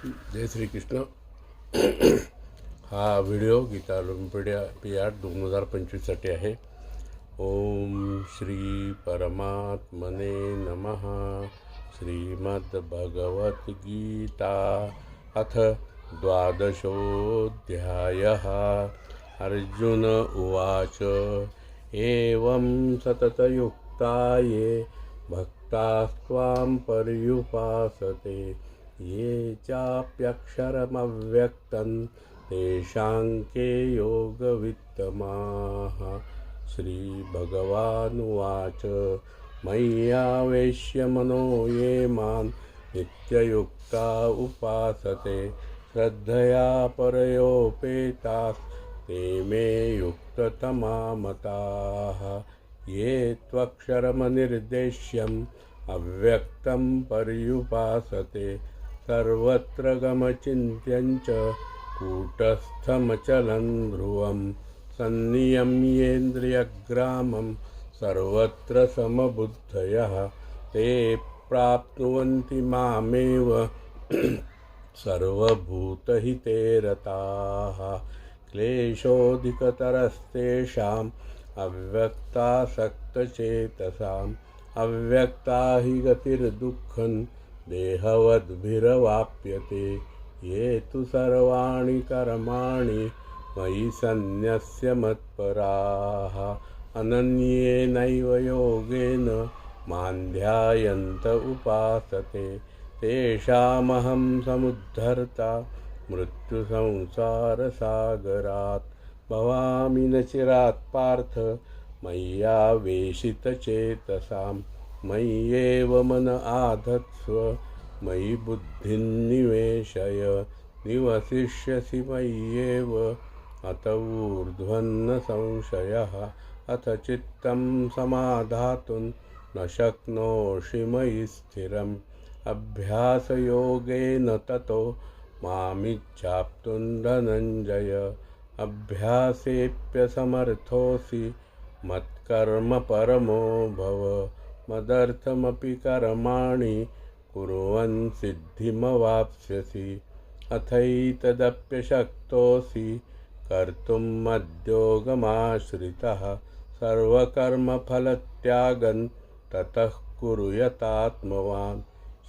जय श्री कृष्ण. हा व्हिडिओ गीता ऑलिम्पियाड 2025साठी आहे. ओम श्री परमात्मने नमः. श्रीमद्भगवद्गीता अथ द्वादशोऽध्यायः. अर्जुन उवाच एवं सततयुक्ता ये भक्तास्त्वां पर्युपासते ये चाप्यक्षरमव्यक्तं तेषां के योगवित्तमाः. श्रीभगवानुवाच मय्यावेश्य मनो ये मां नित्ययुक्ता उपासते श्रद्धया परयोपेताः ते मे युक्ततमा मताः. ये त्वक्षरमनिर्देश्यम् अव्यक्तं पर्युपासते सर्वत्र गमचिन्त्यं च कूटस्थमचलं ध्रुवं सन्नियम्येन्द्रियग्रामं सर्वत्र समबुद्धयः ते प्राप्नुवन्ति मामेव सर्वभूतहिते रताः. क्लेशोऽधिकतरस्तेषाम् अव्यक्तासक्तचेतसाम् अव्यक्ता हि गतिर्दुःखं देहवद्भिरवाप्यते. ये तु सर्वाणि कर्माणि मयि सन्न्यस्य मत्पराः अनन्येनैव योगेन मां ध्यायन्त उपासते तेषामहं समुद्धर्ता मृत्युसंसारसागरात्. भवामि न चिरात् पार्थ मय्यावेशितचेतसां मय्येव मन आधत्स्व मयि बुद्धिं निवेशय. निवसिष्यसि मय्येव अत ऊर्ध्वन्न संशयः. अथ चित्तं समाधातुं न शक्नोषि मयि स्थिरम्. अभ्यासयोगेन ततो मामिच्छाप्तुं धनञ्जय. अभ्यासेऽप्यसमर्थोऽसि मत्कर्म परमो भव. मदर्थमपि कर्माणि कुर्वन् सिद्धिमवाप्स्यसि. अथैतदप्यशक्तोऽसि कर्तुं मद्योगमाश्रितः. सर्वकर्मफलत्यागं ततः कुरु यतात्मवान्.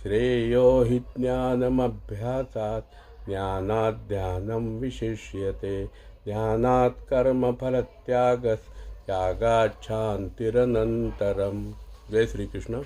श्रेयो हि ज्ञानमभ्यासात् ज्ञानात् ध्यानं विशिष्यते. ध्यानात् कर्मफलत्यागात् शान्तिरनन्तरम्. जय श्री कृष्ण.